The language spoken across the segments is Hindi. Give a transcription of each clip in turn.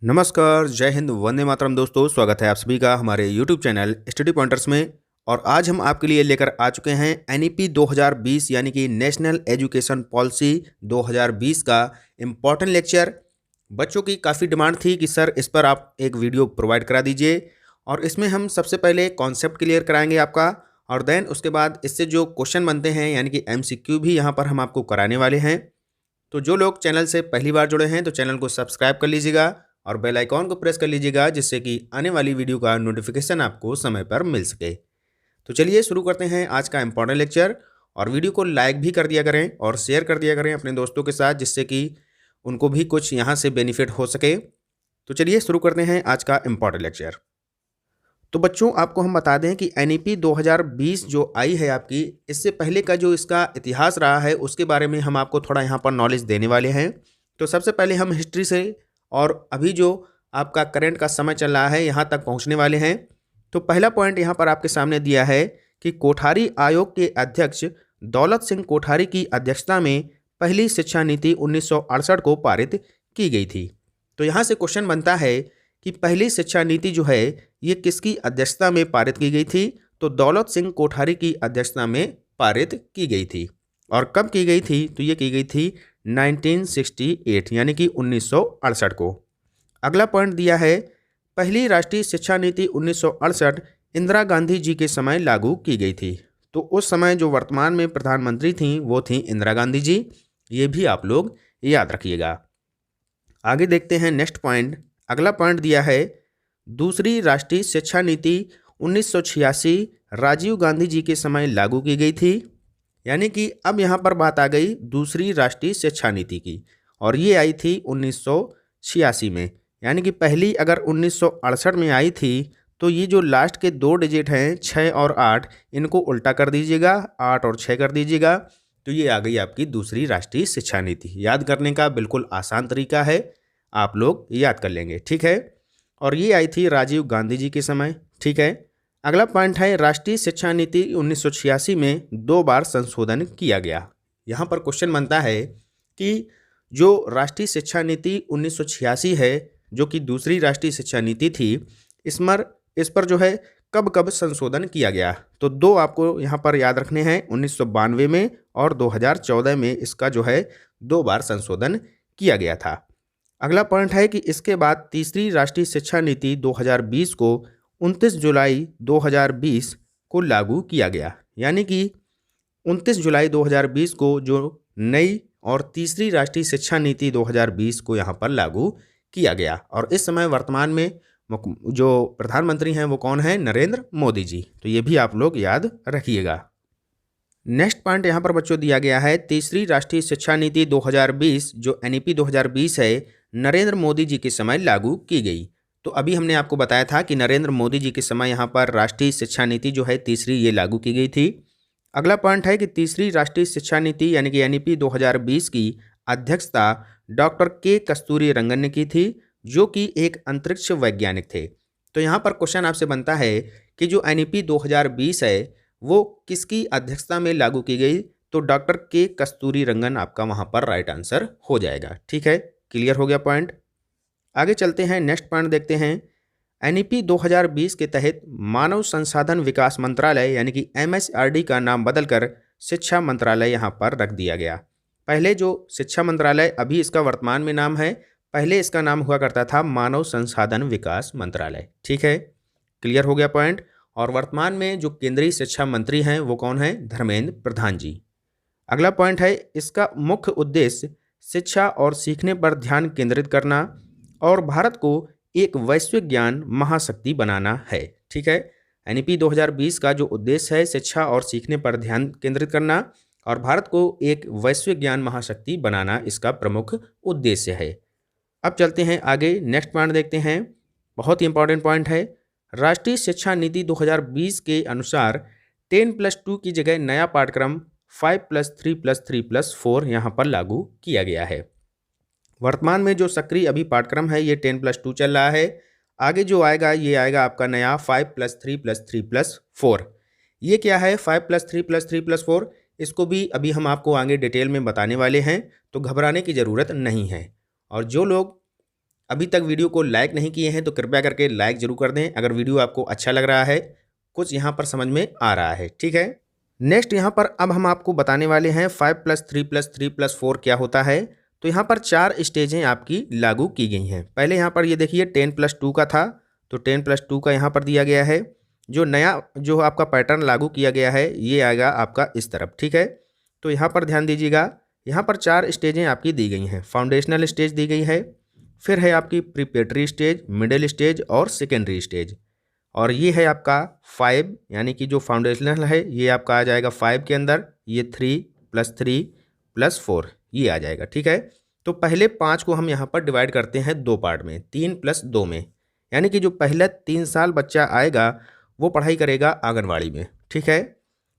नमस्कार, जय हिंद, वंदे मातरम दोस्तों। स्वागत है आप सभी का हमारे यूट्यूब चैनल स्टडी पॉइंटर्स में। और आज हम आपके लिए लेकर आ चुके हैं एनईपी 2020 यानी कि नेशनल एजुकेशन पॉलिसी 2020 का इम्पॉर्टेंट लेक्चर। बच्चों की काफ़ी डिमांड थी कि सर इस पर आप एक वीडियो प्रोवाइड करा दीजिए, और इसमें हम सबसे पहले कॉन्सेप्ट क्लियर कराएंगे आपका, और देन उसके बाद इससे जो क्वेश्चन बनते हैं यानी कि एमसीक्यू भी यहाँ पर हम आपको कराने वाले हैं। तो जो लोग चैनल से पहली बार जुड़े हैं तो चैनल को सब्सक्राइब कर लीजिएगा और बेल आइकॉन को प्रेस कर लीजिएगा, जिससे कि आने वाली वीडियो का नोटिफिकेशन आपको समय पर मिल सके। तो चलिए शुरू करते हैं आज का इम्पॉर्टेंट लेक्चर। और वीडियो को लाइक भी कर दिया करें और शेयर कर दिया करें अपने दोस्तों के साथ, जिससे कि उनको भी कुछ यहाँ से बेनिफिट हो सके। तो चलिए शुरू करते हैं आज का इम्पॉर्टेंट लेक्चर। तो बच्चों, आपको हम बता दें कि एनईपी 2020 जो आई है आपकी, इससे पहले का जो इसका इतिहास रहा है उसके बारे में हम आपको थोड़ा यहाँ पर नॉलेज देने वाले हैं। तो सबसे पहले हम हिस्ट्री से और अभी जो आपका करंट का समय चल रहा है यहाँ तक पहुँचने वाले हैं। तो पहला पॉइंट यहाँ पर आपके सामने दिया है कि कोठारी आयोग के अध्यक्ष दौलत सिंह कोठारी की अध्यक्षता में पहली शिक्षा नीति 1968 को पारित की गई थी। तो यहाँ से क्वेश्चन बनता है कि पहली शिक्षा नीति जो है ये किसकी अध्यक्षता में पारित की गई थी? तो दौलत सिंह कोठारी की अध्यक्षता में पारित की गई थी। और कब की गई थी? तो ये की गई थी 1968 यानी कि 1968 को। अगला पॉइंट दिया है, पहली राष्ट्रीय शिक्षा नीति 1968 इंदिरा गांधी जी के समय लागू की गई थी। तो उस समय जो वर्तमान में प्रधानमंत्री थी वो थी इंदिरा गांधी जी। ये भी आप लोग याद रखिएगा। आगे देखते हैं नेक्स्ट पॉइंट। अगला पॉइंट दिया है, दूसरी राष्ट्रीय शिक्षा नीति 1986 राजीव गांधी जी के समय लागू की गई थी। यानी कि अब यहाँ पर बात आ गई दूसरी राष्ट्रीय शिक्षा नीति की, और ये आई थी 1986 में। यानी कि पहली अगर 1968 में आई थी तो ये जो लास्ट के दो डिजिट हैं 6 और 8, इनको उल्टा कर दीजिएगा, 8 और 6 कर दीजिएगा, तो ये आ गई आपकी दूसरी राष्ट्रीय शिक्षा नीति। याद करने का बिल्कुल आसान तरीका है, आप लोग याद कर लेंगे, ठीक है। और ये आई थी राजीव गांधी जी के समय, ठीक है। अगला पॉइंट है, राष्ट्रीय शिक्षा नीति 1986 में 2 बार संशोधन किया गया। यहाँ पर क्वेश्चन बनता है कि जो राष्ट्रीय शिक्षा नीति 1986 है, जो कि दूसरी राष्ट्रीय शिक्षा नीति थी, इस पर जो है कब कब संशोधन किया गया? तो 2 आपको यहाँ पर याद रखने हैं, 1992 में और 2014 में इसका जो है 2 बार संशोधन किया गया था। अगला पॉइंट है कि इसके बाद तीसरी राष्ट्रीय शिक्षा नीति 2020 को 29 जुलाई 2020 को लागू किया गया। यानी कि 29 जुलाई 2020 को जो नई और तीसरी राष्ट्रीय शिक्षा नीति 2020 को यहाँ पर लागू किया गया। और इस समय वर्तमान में जो प्रधानमंत्री हैं वो कौन है? नरेंद्र मोदी जी। तो ये भी आप लोग याद रखिएगा। नेक्स्ट पॉइंट यहाँ पर बच्चों दिया गया है, तीसरी राष्ट्रीय शिक्षा नीति 2020 जो एनईपी 2020 है, नरेंद्र मोदी जी के समय लागू की गई। तो अभी हमने आपको बताया था कि नरेंद्र मोदी जी के समय यहाँ पर राष्ट्रीय शिक्षा नीति जो है तीसरी ये लागू की गई थी। अगला पॉइंट है कि तीसरी राष्ट्रीय शिक्षा नीति यानी कि एनईपी 2020 की अध्यक्षता डॉक्टर के कस्तूरी रंगन ने की थी, जो कि एक अंतरिक्ष वैज्ञानिक थे। तो यहाँ पर क्वेश्चन आपसे बनता है कि जो एनईपी 2020 है वो किसकी अध्यक्षता में लागू की गई? तो डॉक्टर के कस्तूरी रंगन आपका वहाँ पर राइट आंसर हो जाएगा, ठीक है। क्लियर हो गया पॉइंट। आगे चलते हैं, नेक्स्ट पॉइंट देखते हैं। एनईपी 2020 के तहत मानव संसाधन विकास मंत्रालय यानी कि एमएचआरडी का नाम बदलकर शिक्षा मंत्रालय यहाँ पर रख दिया गया। पहले जो शिक्षा मंत्रालय, अभी इसका वर्तमान में नाम है, पहले इसका नाम हुआ करता था मानव संसाधन विकास मंत्रालय, ठीक है। क्लियर हो गया पॉइंट। और वर्तमान में जो केंद्रीय शिक्षा मंत्री हैं वो कौन है? धर्मेंद्र प्रधान जी। अगला पॉइंट है, इसका मुख्य उद्देश्य शिक्षा और सीखने पर ध्यान केंद्रित करना और भारत को एक वैश्विक ज्ञान महाशक्ति बनाना है, ठीक है। एनईपी 2020 का जो उद्देश्य है शिक्षा और सीखने पर ध्यान केंद्रित करना और भारत को एक वैश्विक ज्ञान महाशक्ति बनाना इसका प्रमुख उद्देश्य है। अब चलते हैं आगे, नेक्स्ट पॉइंट देखते हैं। बहुत ही इंपॉर्टेंट पॉइंट है, राष्ट्रीय शिक्षा नीति 2020 के अनुसार 10+2 की जगह नया पाठ्यक्रम 5+3+3+4 यहाँ पर लागू किया गया है। वर्तमान में जो सक्रिय अभी पाठ्यक्रम है ये 10+2 चल रहा है। आगे जो आएगा ये आएगा आपका नया 5+3+3+4। ये क्या है 5+3+3+4? इसको भी अभी हम आपको आगे डिटेल में बताने वाले हैं, तो घबराने की ज़रूरत नहीं है। और जो लोग अभी तक वीडियो को लाइक नहीं किए हैं तो कृपया करके लाइक जरूर कर दें अगर वीडियो आपको अच्छा लग रहा है, कुछ यहाँ पर समझ में आ रहा है। ठीक है, नेक्स्ट यहाँ पर अब हम आपको बताने वाले हैं 5+3+3+4 क्या होता है। तो यहाँ पर 4 स्टेजें आपकी लागू की गई हैं। पहले यहाँ पर ये देखिए 10+2 का था, तो 10+2 का यहाँ पर दिया गया है। जो नया जो आपका पैटर्न लागू किया गया है ये आएगा आपका इस तरफ। ठीक है, तो यहाँ पर ध्यान दीजिएगा, यहाँ पर 4 स्टेजें आपकी दी गई हैं। फाउंडेशनल स्टेज दी गई है, फिर है आपकी प्रिपरेटरी स्टेज, मिडिल स्टेज और सेकेंडरी स्टेज, और ये है आपका 5 यानी कि जो फाउंडेशनल है ये आपका आ जाएगा 5 के अंदर, ये 3+3+4 ये आ जाएगा। ठीक है, तो पहले 5 को हम यहाँ पर डिवाइड करते हैं 2 पार्ट में, 3+2 में, यानी कि जो पहला 3 साल बच्चा आएगा वो पढ़ाई करेगा आंगनवाड़ी में। ठीक है,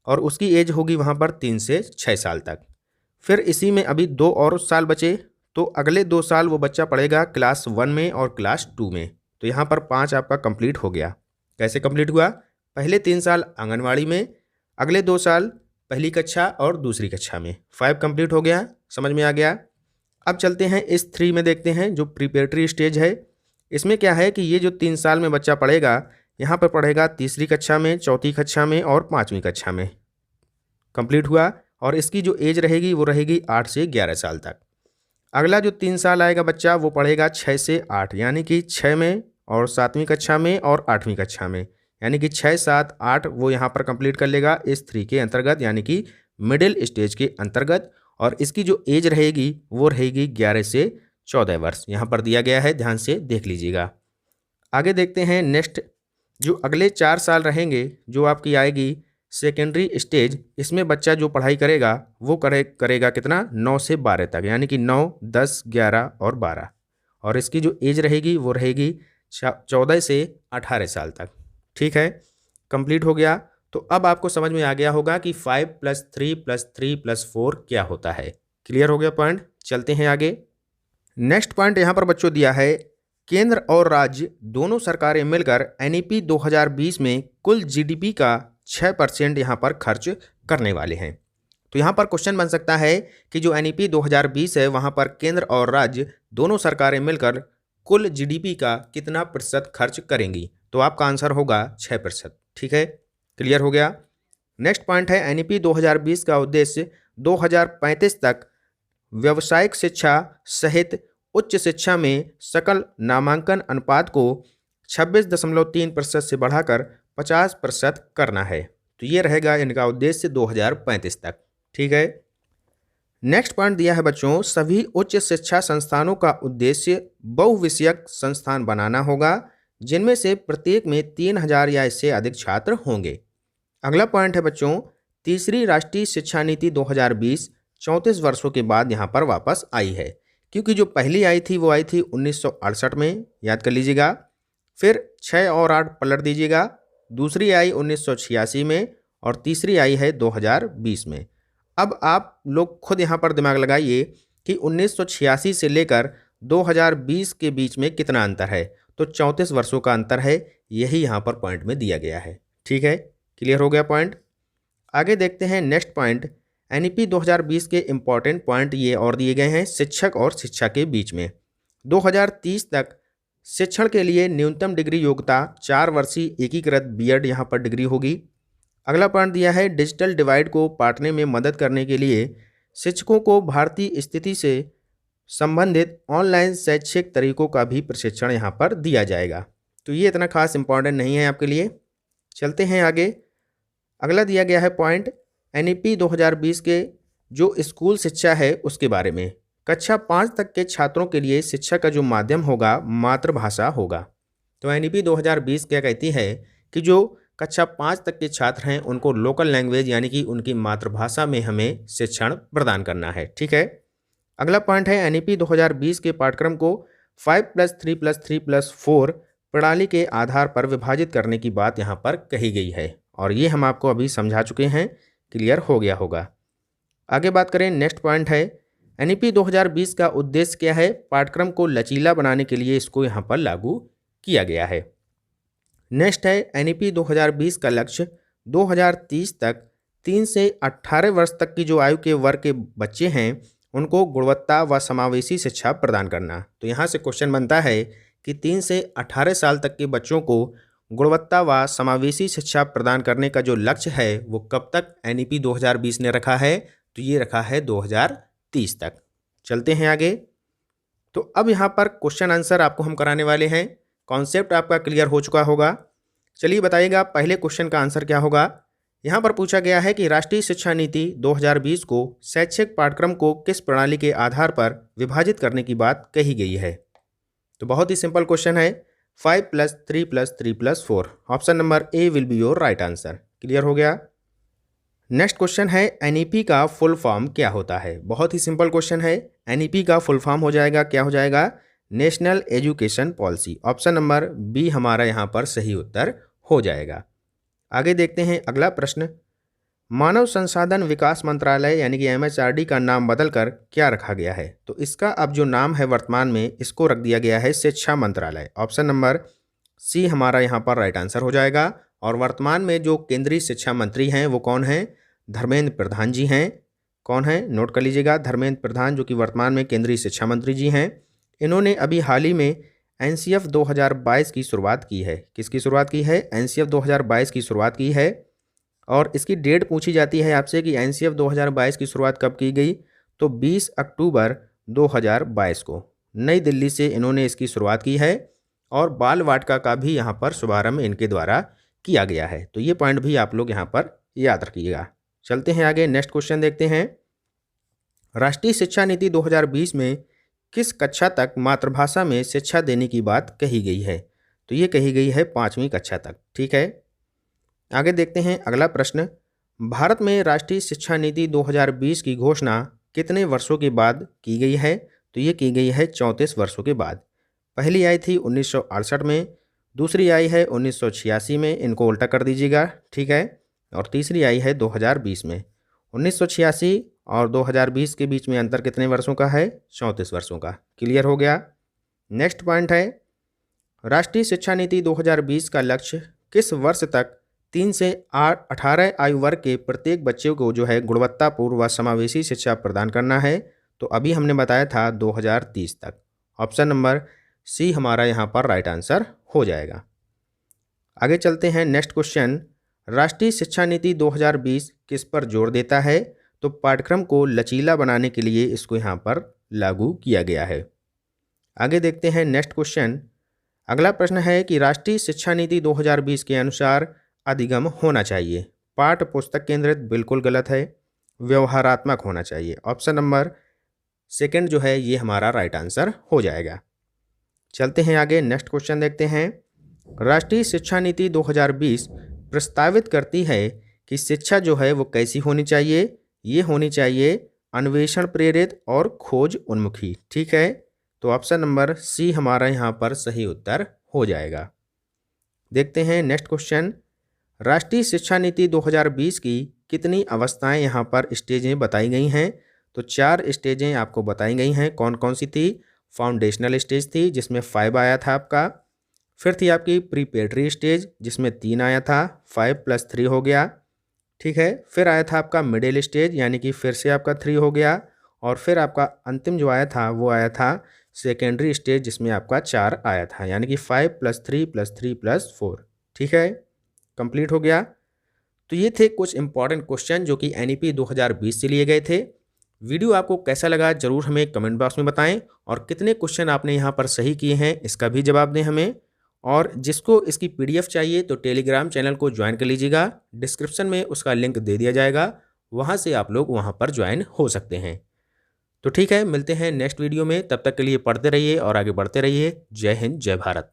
और उसकी एज होगी वहाँ पर 3 से 6 साल तक। फिर इसी में अभी 2 और साल बचे, तो अगले 2 साल वो बच्चा पढ़ेगा क्लास 1 में और क्लास 2 में। तो यहाँ पर 5 आपका कंप्लीट हो गया। कैसे कंप्लीट हुआ? पहले 3 साल आंगनवाड़ी में, अगले 2 साल पहली कक्षा और दूसरी कक्षा में। 5 कंप्लीट हो गया, समझ में आ गया। अब चलते हैं इस 3 में, देखते हैं जो प्रिपरेटरी स्टेज है। इसमें क्या है कि ये जो 3 साल में बच्चा पढ़ेगा, यहाँ पर पढ़ेगा तीसरी कक्षा में, चौथी कक्षा में और 5वीं कक्षा में। कंप्लीट हुआ, और इसकी जो एज रहेगी वो रहेगी 8 से 11 साल तक। अगला जो 3 साल आएगा बच्चा वो पढ़ेगा 6 से 8, यानी कि 6 में और 7वीं कक्षा में और 8वीं कक्षा में, यानी कि 6, 7, 8 वो यहाँ पर कंप्लीट कर लेगा इस 3 के अंतर्गत, यानी कि मिडिल स्टेज के अंतर्गत। और इसकी जो एज रहेगी वो रहेगी 11 से 14 वर्ष, यहाँ पर दिया गया है, ध्यान से देख लीजिएगा। आगे देखते हैं नेक्स्ट, जो अगले 4 साल रहेंगे जो आपकी आएगी सेकेंडरी स्टेज। इसमें बच्चा जो पढ़ाई करेगा वो करेगा कितना, 9 से 12 तक, यानी कि 9, 10, 11 और 12, और इसकी जो एज रहेगी वो रहेगी 14 से 18 साल तक। ठीक है, कंप्लीट हो गया। तो अब आपको समझ में आ गया होगा कि 5+3+3+4 क्या होता है। क्लियर हो गया पॉइंट? चलते हैं आगे। नेक्स्ट पॉइंट यहाँ पर बच्चों दिया है, केंद्र और राज्य दोनों सरकारें मिलकर एनईपी 2020 में कुल जीडीपी का 6% यहाँ पर खर्च करने वाले हैं। तो यहाँ पर क्वेश्चन बन सकता है कि जो एनईपी 2020 है वहाँ पर केंद्र और राज्य दोनों सरकारें मिलकर कुल जीडीपी का कितना प्रतिशत खर्च करेंगी, तो आपका आंसर होगा 6%। ठीक है, क्लियर हो गया। नेक्स्ट पॉइंट है, एनईपी 2020 का उद्देश्य 2035 तक व्यावसायिक शिक्षा सहित उच्च शिक्षा में सकल नामांकन अनुपात को 26.3% से बढ़ाकर 50% करना है। तो ये रहेगा इनका उद्देश्य 2035 तक। ठीक है, नेक्स्ट पॉइंट दिया है बच्चों, सभी उच्च शिक्षा संस्थानों का उद्देश्य बहुविषयक संस्थान बनाना होगा जिनमें से प्रत्येक में 3000 या इससे अधिक छात्र होंगे। अगला पॉइंट है बच्चों, तीसरी राष्ट्रीय शिक्षा नीति 2020 34 वर्षों के बाद यहाँ पर वापस आई है, क्योंकि जो पहली आई थी वो आई थी 1968 में, याद कर लीजिएगा। फिर 6 और 8 पलट दीजिएगा, दूसरी आई 1986 में और तीसरी आई है 2020 में। अब आप लोग खुद यहाँ पर दिमाग लगाइए कि 1986 से लेकर 2020 के बीच में कितना अंतर है, तो 34 वर्षों का अंतर है, यही यहाँ पर पॉइंट में दिया गया है। ठीक है, क्लियर हो गया पॉइंट। आगे देखते हैं नेक्स्ट पॉइंट, एनईपी 2020 के इम्पॉर्टेंट पॉइंट ये और दिए गए हैं शिक्षक और शिक्षा के बीच में। 2030 तक शिक्षण के लिए न्यूनतम डिग्री योग्यता 4 वर्षीय एकीकृत बीएड यहाँ पर डिग्री होगी। अगला पॉइंट दिया है, डिजिटल डिवाइड को पाटने में मदद करने के लिए शिक्षकों को भारतीय स्थिति से संबंधित ऑनलाइन शैक्षिक तरीकों का भी प्रशिक्षण यहाँ पर दिया जाएगा। तो ये इतना खास इंपॉर्टेंट नहीं है आपके लिए। चलते हैं आगे। अगला दिया गया है पॉइंट, एनईपी 2020 के जो स्कूल शिक्षा है उसके बारे में। कक्षा 5 तक के छात्रों के लिए शिक्षा का जो माध्यम होगा मातृभाषा होगा। तो एनईपी 2020 क्या कहती है कि जो कक्षा 5 तक के छात्र हैं उनको लोकल लैंग्वेज यानी कि उनकी मातृभाषा में हमें शिक्षण प्रदान करना है। ठीक है, अगला पॉइंट है, एनईपी 2020 के पाठ्यक्रम को 5+3+3+4 प्रणाली के आधार पर विभाजित करने की बात यहाँ पर कही गई है, और ये हम आपको अभी समझा चुके हैं, क्लियर हो गया होगा। आगे बात करें, नेक्स्ट पॉइंट है, एनईपी 2020 का उद्देश्य क्या है, पाठ्यक्रम को लचीला बनाने के लिए इसको यहाँ पर लागू किया गया है। नेक्स्ट है, एनईपी 2020 का लक्ष्य 2030 तक 3 से 18 वर्ष तक की जो आयु के वर्ग के बच्चे हैं उनको गुणवत्ता व समावेशी शिक्षा प्रदान करना। तो यहाँ से क्वेश्चन बनता है कि 3 से 18 साल तक के बच्चों को गुणवत्ता व समावेशी शिक्षा प्रदान करने का जो लक्ष्य है वो कब तक एनईपी 2020 ने रखा है, तो ये रखा है 2030 तक। चलते हैं आगे। तो अब यहाँ पर क्वेश्चन आंसर आपको हम कराने वाले हैं। कॉन्सेप्ट आपका क्लियर हो चुका होगा। चलिए बताइएगा पहले क्वेश्चन का आंसर क्या होगा। यहाँ पर पूछा गया है कि राष्ट्रीय शिक्षा नीति 2020 को शैक्षिक पाठ्यक्रम को किस प्रणाली के आधार पर विभाजित करने की बात कही गई है। तो बहुत ही सिंपल क्वेश्चन है, 5+3+3+4। Option number A will be your right answer. Clear हो गया। नेक्स्ट क्वेश्चन है, एनईपी का फुल फॉर्म क्या होता है। बहुत ही सिंपल क्वेश्चन है। एनईपी का फुल फॉर्म हो जाएगा, क्या हो जाएगा, national education policy. Option number B हमारा यहाँ पर सही उत्तर हो जाएगा। आगे देखते हैं अगला प्रश्न, मानव संसाधन विकास मंत्रालय यानी कि एमएचआरडी का नाम बदलकर क्या रखा गया है। तो इसका अब जो नाम है वर्तमान में, इसको रख दिया गया है शिक्षा मंत्रालय। ऑप्शन नंबर सी हमारा यहाँ पर राइट आंसर हो जाएगा। और वर्तमान में जो केंद्रीय शिक्षा मंत्री हैं वो कौन हैं, धर्मेंद्र प्रधान जी हैं। कौन है, नोट कर लीजिएगा, धर्मेंद्र प्रधान, जो कि वर्तमान में केंद्रीय शिक्षा मंत्री जी हैं। इन्होंने अभी हाल ही में एनसीएफ 2022 की शुरुआत की है। किसकी शुरुआत की है, एनसीएफ 2022 की शुरुआत की है। और इसकी डेट पूछी जाती है आपसे कि एनसीएफ 2022 की शुरुआत कब की गई, तो 20 अक्टूबर 2022 को नई दिल्ली से इन्होंने इसकी शुरुआत की है। और बाल वाटिका का भी यहाँ पर शुभारंभ इनके द्वारा किया गया है। तो ये पॉइंट भी आप लोग यहाँ पर याद रखिएगा। चलते हैं आगे, नेक्स्ट क्वेश्चन देखते हैं। राष्ट्रीय शिक्षा नीति 2020 में किस कक्षा तक मातृभाषा में शिक्षा देने की बात कही गई है। तो ये कही गई है 5वीं कक्षा तक। ठीक है, आगे देखते हैं अगला प्रश्न, भारत में राष्ट्रीय शिक्षा नीति 2020 की घोषणा कितने वर्षों के बाद की गई है। तो ये की गई है 34 वर्षों के बाद। पहली आई थी 1968 में, दूसरी आई है 1986 में, इनको उल्टा कर दीजिएगा, ठीक है, और तीसरी आई है 2020 में। 1986 और 2020 के बीच में अंतर कितने वर्षों का है, 34 वर्षों का। क्लियर हो गया। नेक्स्ट पॉइंट है, राष्ट्रीय शिक्षा नीति 2020 का लक्ष्य किस वर्ष तक 3 से 18 आयु वर्ग के प्रत्येक बच्चे को जो है गुणवत्तापूर्ण व समावेशी शिक्षा प्रदान करना है। तो अभी हमने बताया था 2030 तक। ऑप्शन नंबर सी हमारा यहाँ पर राइट आंसर हो जाएगा। आगे चलते हैं, नेक्स्ट क्वेश्चन, राष्ट्रीय शिक्षा नीति 2020 किस पर जोर देता है। तो पाठ्यक्रम को लचीला बनाने के लिए इसको यहाँ पर लागू किया गया है। आगे देखते हैं नेक्स्ट क्वेश्चन। अगला प्रश्न है कि राष्ट्रीय शिक्षा नीति 2020 के अनुसार अधिगम होना चाहिए। पाठ्य पुस्तक केंद्रित बिल्कुल गलत है, व्यवहारात्मक होना चाहिए। ऑप्शन नंबर सेकंड जो है ये हमारा राइट आंसर हो जाएगा। चलते हैं आगे, नेक्स्ट क्वेश्चन देखते हैं। राष्ट्रीय शिक्षा नीति 2020 प्रस्तावित करती है कि शिक्षा जो है वो कैसी होनी चाहिए। ये होनी चाहिए अन्वेषण प्रेरित और खोज उन्मुखी। ठीक है, तो ऑप्शन नंबर सी हमारा यहाँ पर सही उत्तर हो जाएगा। देखते हैं नेक्स्ट क्वेश्चन, राष्ट्रीय शिक्षा नीति 2020 की कितनी अवस्थाएं यहाँ पर स्टेजें बताई गई हैं। तो 4 स्टेजें आपको बताई गई हैं। कौन कौन सी थी, फाउंडेशनल स्टेज थी जिसमें 5 आया था आपका, फिर थी आपकी प्रीपेडरी स्टेज जिसमें 3 आया था, 5+3 हो गया, ठीक है, फिर आया था आपका मिडिल स्टेज यानी कि फिर से आपका 3 हो गया, और फिर आपका अंतिम जो आया था वो आया था सेकेंडरी स्टेज जिसमें आपका 4 आया था, यानी कि 5+3+3+4। ठीक है, कंप्लीट हो गया। तो ये थे कुछ इंपॉर्टेंट क्वेश्चन जो कि एनईपी 2020 से लिए गए थे। वीडियो आपको कैसा लगा जरूर हमें कमेंट बॉक्स में बताएं, और कितने क्वेश्चन आपने यहाँ पर सही किए हैं इसका भी जवाब दें हमें। और जिसको इसकी पीडीएफ चाहिए तो टेलीग्राम चैनल को ज्वाइन कर लीजिएगा, डिस्क्रिप्शन में उसका लिंक दे दिया जाएगा, वहाँ से आप लोग वहाँ पर ज्वाइन हो सकते हैं। तो ठीक है, मिलते हैं नेक्स्ट वीडियो में, तब तक के लिए पढ़ते रहिए और आगे बढ़ते रहिए। जय हिंद, जय भारत।